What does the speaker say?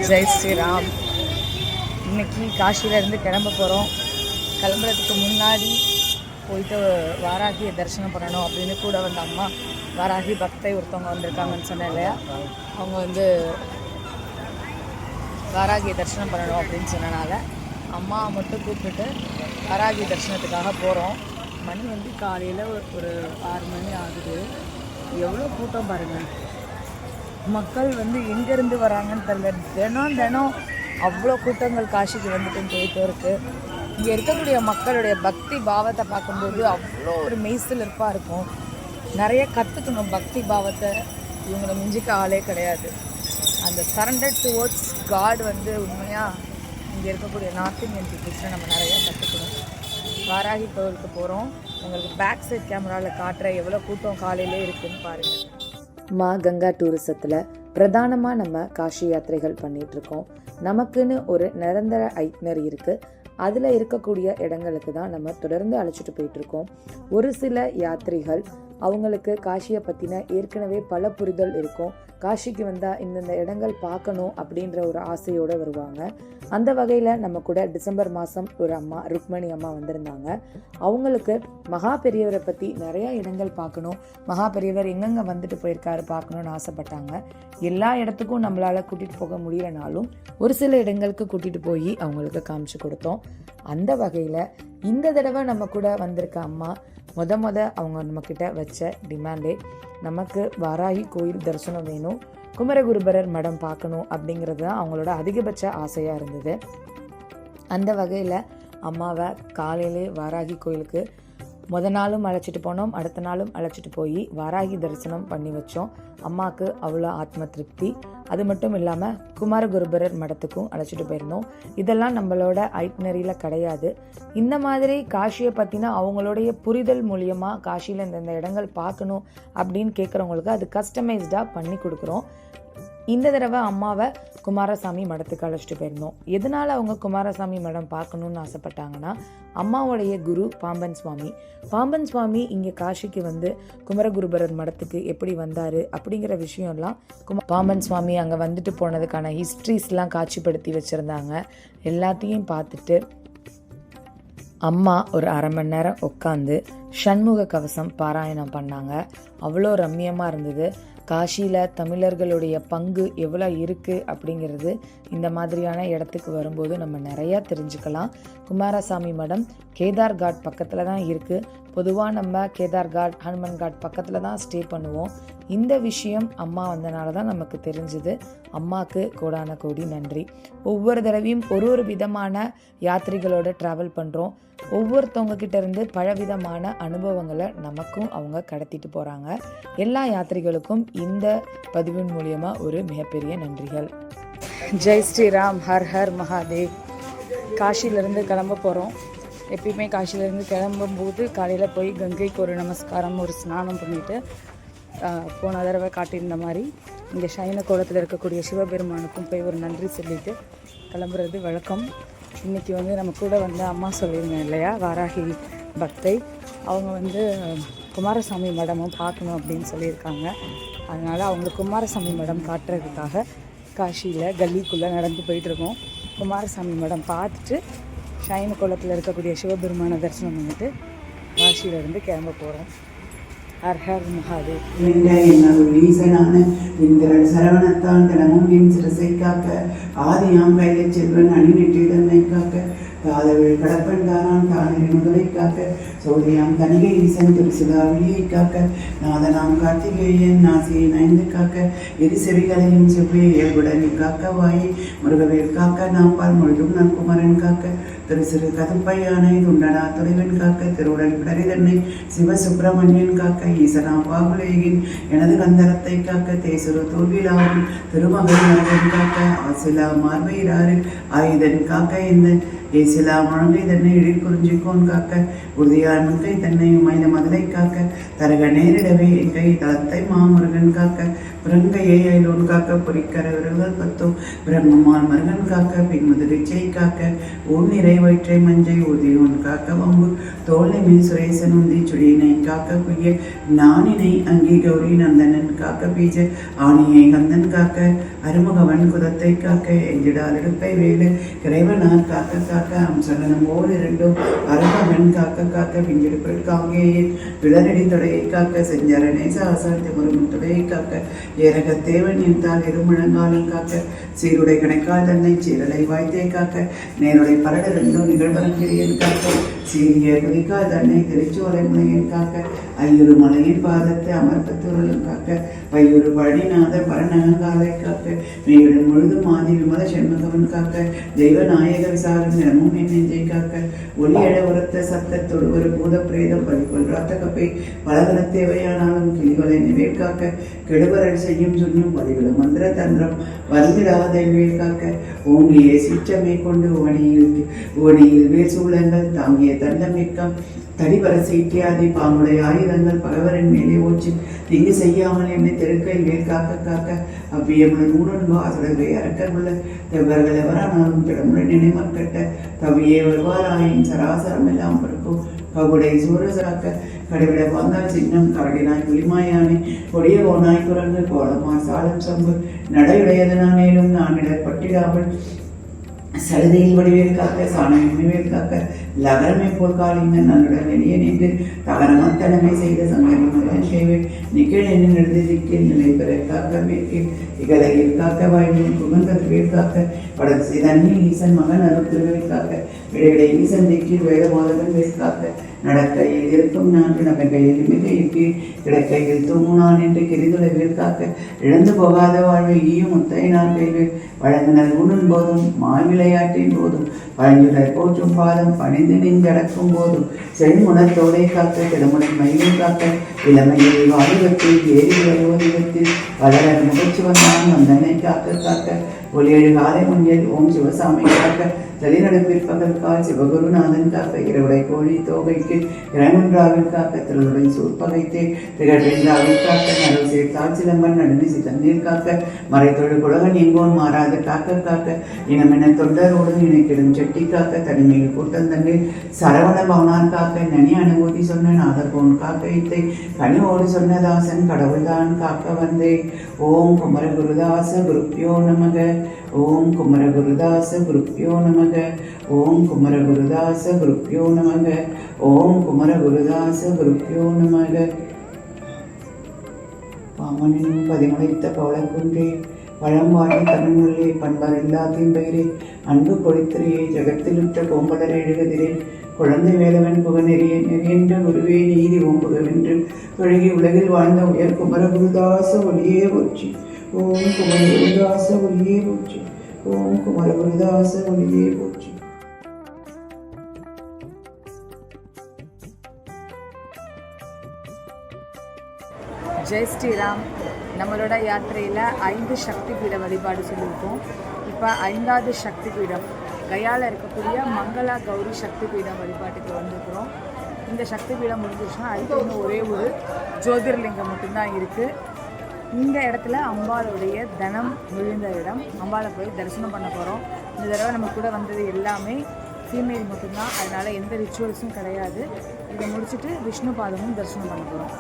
ஜெய் ஸ்ரீராம். இன்னைக்கு காசியிலேருந்து கிளம்ப போகிறோம். கிளம்புறதுக்கு முன்னாடி போயிட்டு வாராகியை தரிசனம் பண்ணணும் அப்படின்னு கூட வந்து அம்மா வாராகி பக்தை ஒருத்தவங்க வந்திருக்காங்கன்னு சொன்னேன் இல்லையா, அவங்க வந்து வாராகியை தரிசனம் பண்ணணும் அப்படின்னு சொன்னனால அம்மா மட்டும் கூப்பிட்டுட்டு வாராகி தரிசனத்துக்காக போகிறோம். மணி வந்து காலையில் ஒரு 6 மணி ஆகுது. எவ்வளோ கூட்டம் பாருங்கள். மக்கள் வந்து எங்கேருந்து வராங்கன்னு தெரியல. தினம் அவ்வளோ கூட்டங்கள் காசிக்கு வந்துட்டு போயிட்டு இருக்குது. இங்கே இருக்கக்கூடிய மக்களுடைய பக்தி பாவத்தை பார்க்கும்போது அவ்வளோ ஒரு மெய்சிலிருப்பாக இருக்கும். நிறைய கற்றுக்கணும் பக்தி பாவத்தை. இவங்களை மிஞ்சிக்க ஆளே கிடையாது. அந்த சரண்டர் டுவோர்ட்ஸ் காட் வந்து உண்மையாக இங்கே இருக்கக்கூடிய நார்த் இந்தியன் பீப்புள்ஸில் நம்ம நிறையா கற்றுக்கணும். வாராகி கோவிலுக்கு போகிறோம். உங்களுக்கு பேக் சைட் கேமராவில் காட்டுற எவ்வளோ கூட்டம் காலையிலே இருக்குதுன்னு பாருங்கள். மா கங்கா டூரிசத்தில் பிரதானமாக நம்ம காஷி யாத்திரைகள் பண்ணிகிட்ருக்கோம். நமக்குன்னு ஒரு நிரந்தர ஐட்னர் இருக்குது. அதில் இருக்கக்கூடிய இடங்களுக்கு தான் நம்ம தொடர்ந்து அழைச்சிட்டு போயிட்டுருக்கோம். ஒரு சில யாத்திரிகள் அவங்களுக்கு காஷியை பற்றின ஏற்கனவே பல புரிதல் இருக்கும். காஷிக்கு வந்தால் இந்தந்த இடங்கள் பார்க்கணும் அப்படின்ற ஒரு ஆசையோடு வருவாங்க. அந்த வகையில் நம்ம கூட டிசம்பர் மாதம் ஒரு அம்மா ருக்மணி அம்மா வந்திருந்தாங்க. அவங்களுக்கு மகா பெரியவரை பற்றி நிறையா இடங்கள் பார்க்கணும், மகா பெரியவர் எங்கெங்கே வந்துட்டு போயிருக்காரு பார்க்கணுன்னு ஆசைப்பட்டாங்க. எல்லா இடத்துக்கும் நம்மளால் கூட்டிகிட்டு போக முடியலனாலும் ஒரு சில இடங்களுக்கு கூட்டிகிட்டு போய் அவங்களுக்கு காமிச்சு கொடுத்தோம். அந்த வகையில் இந்த தடவை நம்ம கூட வந்திருக்க அம்மா அவங்க நம்மக்கிட்ட வச்ச டிமாண்டே நமக்கு வாராகி கோயில் தரிசனம் வேணும், குமரகுருபரர் மடம் பார்க்கணும் அப்படிங்கிறது தான் அவங்களோட அதிகபட்ச ஆசையாக இருந்தது. அந்த வகையில் அம்மாவை காலையிலே வாராகி கோயிலுக்கு நாளும் அழைச்சிட்டு போனோம், அடுத்த நாளும் அழைச்சிட்டு போய் வாராகி தரிசனம் பண்ணி வச்சோம். அம்மாவுக்கு அவ்வளோ ஆத்ம திருப்தி. அது மட்டும் இல்லாமல் குமாரகுருபரர் மடத்துக்கும் அழைச்சிட்டு போயிருந்தோம். இதெல்லாம் நம்மளோட ஐட்னரியில் கிடையாது. இந்த மாதிரி காஷியை பற்றினா அவங்களுடைய புரிதல் மூலியமாக காஷியில் இந்த இடங்கள் பார்க்கணும் அப்படின்னு கேட்குறவங்களுக்கு அது கஸ்டமைஸ்டாக பண்ணி கொடுக்குறோம். இந்த தடவை அம்மாவை குமாரசாமி மடத்துக்கு அழைச்சிட்டு போயிருந்தோம். எதனால் அவங்க குமாரசாமி மடம் பார்க்கணுன்னு ஆசைப்பட்டாங்கன்னா, அம்மாவுடைய குரு பாம்பன் சுவாமி இங்கே காஷிக்கு வந்து குமரகுருபரர் மடத்துக்கு எப்படி வந்தார் அப்படிங்கிற விஷயம்லாம் பாம்பன் சுவாமி அங்கே வந்துட்டு போனதுக்கான ஹிஸ்ட்ரிஸ்லாம் காட்சிப்படுத்தி வச்சுருந்தாங்க. எல்லாத்தையும் பார்த்துட்டு அம்மா ஒரு 1/2 மணி நேரம் உட்காந்து ஷண்முக கவசம் பாராயணம் பண்ணாங்க. அவ்வளோ ரம்மியமாக இருந்தது. காஷியில் தமிழர்களுடைய பங்கு எவ்வளோ இருக்குது அப்படிங்கிறது இந்த மாதிரியான இடத்துக்கு வரும்போது நம்ம நிறையா தெரிஞ்சுக்கலாம். குமாரசாமி மடம் கேதார் காட் பக்கத்தில் தான் இருக்குது. பொதுவாக நம்ம கேதார் காட், ஹனுமன் காட் பக்கத்தில் தான் ஸ்டே பண்ணுவோம். இந்த விஷயம் அம்மா வந்தனால தான் நமக்கு தெரிஞ்சுது. அம்மாவுக்கு கோடான கோடி நன்றி. ஒவ்வொரு தடவையும் ஒரு விதமான யாத்திரிகளோட ட்ராவல் பண்ணுறோம். ஒவ்வொருத்தவங்க கிட்ட இருந்து பலவிதமான அனுபவங்களை நமக்கும் அவங்க கடத்திட்டு போகிறாங்க. எல்லா யாத்திரிகளுக்கும் இந்த பதிவின் மூலியமாக ஒரு மிகப்பெரிய நன்றிகள். ஜெய் ஸ்ரீராம். ஹர் ஹர் மகாதேவ். காஷியிலேருந்து கிளம்ப போகிறோம். எப்பயுமே காஷியிலேருந்து கிளம்பும்போது காலையில் போய் கங்கைக்கு ஒரு நமஸ்காரம், ஒரு ஸ்நானம் பண்ணிவிட்டு போன தடவை காட்டியிருந்த மாதிரி இங்கே சைன கோலத்தில் இருக்கக்கூடிய சிவபெருமானுக்கும் போய் ஒரு நன்றி சொல்லிட்டு கிளம்புறது வழக்கம். இன்றைக்கி வந்து நம்ம கூட வந்து அம்மா சொல்லியிருந்தேன் இல்லையா, வாராகி பக்தை, அவங்க வந்து குமாரசாமி மடமும் பார்க்கணும் அப்படின்னு சொல்லியிருக்காங்க. அதனால் அவங்க குமாரசாமி மடம் காட்டுறதுக்காக காஷியில் கல்லிக்குள்ளே நடந்து போயிட்டுருக்கோம். குமாரசாமி மடம் பார்த்துட்டு சைன கோலத்தில் இருக்கக்கூடிய சிவபெருமானை தரிசனம் பண்ணிட்டு காஷியிலேருந்து கிளம்ப போகிறோம். ஹர் ஹர் மகாதேவ். ஈசனான இந்திரன் சரவணத்தான் தினமும் என் சிரசை காக்க, ஆதியாம் கைலை செல்வன் அணிநெற்றிதன்னை காக்க, காதவிழ் கடப்பன் தானான் தானிரி முதலை காக்க, சோதியாம் கனிகை ஈசன் திருசுதாவியை காக்க, நாதனாம் கார்த்திகேயன் நாசியை நைந்து காக்க, எரிசெவிகளையும் செவ்வியை இயல்புடனி காக்க, வாயை முருகவேல் காக்க, நாம்பால் முழுதும் நன் குமரன் காக்க, திருசிறு கதுப்பையானை துண்டனா துறைவன் காக்க, திருவுடன் பிடரிதன்னை சிவசுப்பிரமணியன் காக்க, ஈசனா பாகுலேகின் எனது கந்தரத்தை காக்க, தேசுரு தோல்விலாவும் திருமகன் காக்க, ஆசிலா மார்பயிராரில் ஆயுதன் காக்க, இந்த ஏசிலா முழங்கை தன்னை இழிற்குறிஞ்சிக்கோன் காக்க, உறுதியான் முன்கை தன்னை உமைந்த மதுரை காக்க, தரக நேரிடவே என் கை தளத்தை மாமுருகன் காக்க, பிரங்கையை அயலோன் காக்க பொறிக்கர விரல்கள் 10 பிரம்மமான் மருகன் காக்க பின்முதுரிச்சை காக்க ஊன் நிறை வயிற்றை மஞ்சை ஊதியோன் காக்க வம்பு தோல்லை மின் சுரேசன் உந்தி சுழியினை காக்க குய்ய நானினை அங்கி கௌரி நந்தனன் காக்க பீஜ ஆணியை கந்தன் காக்க அருமுகவன் குதத்தை காக்க எஞ்சிடால் எடுப்பை வேலு கிரைவனார் காக்க காக்க அம்சலனம் ஓர் இரண்டும் அருமகன் காக்க காக்க பிஞ்செடுப்பில் காங்கேயின் விளரடி தொடையை காக்க செஞ்சரணே சாசாத்தி முருகன் தொடையை காக்க ஏரகத்தேவன் என்றால் இருமுழங்காலம் காக்க சீருடை கணைக்கால் தன்னை சீரலை வாய்த்தே காக்க நேருடை பரட ரெண்டும் நிகழ்வரங்கிரியன் காக்க சீரிய குதிக்கால் தன்னை திருச்சோலை முனையன் காக்க ஐயுறு மலையின் பாதத்தை அமர்த்தத்துருளும் காக்க பையுறு பழனிநாத பரணகாலை காக்க மேயுடன் முழுதும் ஆதி விமல செண்மகவன் காக்க தெய்வ நாயக விசாரம் நிறமும் என் நெஞ்சை காக்க ஒளியழ உரத்த சத்தத்தோடு ஒரு பூத பிரேதம் பறிக்கொள் ராத்த கப்பை பலகன தேவையானாலும் கிளிகளை நிவேல் காக்க கெடுபரல் செய்யும் சுண்ணும் பதிவிடும் மந்திர தந்திரம் வந்திடாத வேல் காக்க ஓங்கிய சீற்றமை கொண்டு ஓடியில் வேர் சூழங்கள் தாங்கிய தண்டமிக்கம் தடிபர சீட்டியாதி பாம்புடைய ஆயுதங்கள் பகவரின் மேலே ஓச்சு திங்கு செய்யாமல் என்னை தெருக்கை வேல் காக்க காக்க அவ்வியமுடன் ஊடன் வாசலவை அரக்கர்வுள்ள தெவ்வர்கள் எவரானாலும் கிடமுடன் நினைமற் கட்ட தவியே வருவாராயின் சராசரம் எல்லாம் பிறக்கும் கவுடை சூரசாக்க கடைவிட வந்தால் சின்னம் கரடினாய் புலிமாயானே கொடிய கோனாய் குரங்கு கோலமா சாலம் சம்பு நடையுடையதனானேலும் நான் இடப்பட்டிடாமல் சலுதையில் வடிவேல் காக்க சாணவேல் காக்க லகரமை போல் காலிங்க நல்லுடன் வெளியே நின்று தகரமத்தனமை செய்த சங்கரன் சேவை நிகழ் என்ன நிறுத்திக்கு நிலை பெற காக்க மேற்கில் இகலையில் காக்க வாய்மையில் புகந்தது வேல் காக்க படத்து செய்தன்னில் ஈசன் மகன் அருத்திருவேல் காக்க இடையிடை ஈசன் திக்கில் வேதபோதகன் வேல் காக்க நடக்கையில் இருக்கும் நான்கு நகையில் மிகையில் கீழ் கிடக்கையில் தூங்குனான் என்று கிரிதுளை வேல் காக்க இழந்து போகாத வாழ்வை ஈயும் முத்தை நான் கைவில் வழங்கினர் உண்ணும் போதும் மாவிளையாட்டின் போதும் பழஞ்சுடை போற்றும் பாதம் பணிந்து நெஞ்சடக்கும் போதும் செழுமுனத்தோடை காக்க கிடமுனை மயிலை காக்க இளமையில் வாலிபத்தில் ஏறி வயோதிபத்தில் வளரர் முகச்சு வந்தான் வந்தனை காக்க காக்க ஒளியழு காலை முன்னில் ஓம் சிவசாமி காக்க தலிநடுப்பிற்பகல் கால் சிவகுருநாதன் காக்க இரவுடை கோழி தோகைக்கு இறங்குன்றாவில் காக்க திருளுடை சூர்பகைத்தே திகழ்கின்றாவில் காக்க நடுவு சேர்த்தால் சிலம்பன் நடுநிசி தண்ணீர் காக்க மறைத்தொழு குலகன் எங்கோன் மாறாத காக்க காக்க இனமென தொண்டரோடு இணைக்கிடும் செட்டி காக்க தனிமையில் கூட்டம் தண்ணீர் சரவண பவனார் காக்க நனி அனுபூதி சொன்ன நாதர்கோன் காக்க இத்தை கனிவோடு சொன்ன தாசன் கடவுள்தான் காக்க வந்தே ஓம் குமர குருதாச குருப்பியோ நமக ஓம் குமர குருதாச குருப்பியோ நமக ஓம் குமர குருதாச குருப்பியோ நமக ஓம் குமர குருதாச குருப்பியோ நமக பாமனினும் பதிமுளைத்த பவளக்குன்றே பழம்பாட்டி தமிழ்மொழியே பண்பார் எல்லாத்தையும் பெயரே அன்பு கொடித்திரையே ஜகத்திலுற்ற கோம்பலர் எழுகதிரே குழந்தை வேலவன் புகநெறிய நெறியென்ற குருவே நீதி ஓம்புகவென்று தொழுகி உலகில் வாழ்ந்த உயர் குமர குருதாச ஒளியே போற்றி ஓம் குமர குருதாச ஒளியே போற்றி ஓம் குமர குருதாச ஒளியே போற்றி. ஜெய் ஸ்ரீராம். நம்மளோட யாத்திரையில் 5 சக்தி பீட வழிபாடு சொல்லியிருக்கோம். இப்போ 5வது சக்தி பீடம் கயாவில் இருக்கக்கூடிய மங்களா கௌரி சக்தி பீடம் வழிபாட்டுக்கு வந்துருக்குறோம். இந்த சக்தி பீடம் முடிஞ்சிச்சுன்னா அதுக்கு ஒரே ஒரு ஜோதிர்லிங்கம் மட்டும்தான் இருக்குது. இந்த இடத்துல அம்பாளுடைய தனம் விழுந்த இடம். அம்பாளை போய் தரிசனம் பண்ண போகிறோம். இந்த தடவை நம்ம கூட வந்தது எல்லாமே ஃபீமேல் மட்டும்தான், அதனால் எந்த ரிச்சுவல்ஸும் கிடையாது. இதை முடிச்சுட்டு விஷ்ணு பாதமும் தரிசனம் பண்ண போகிறோம்.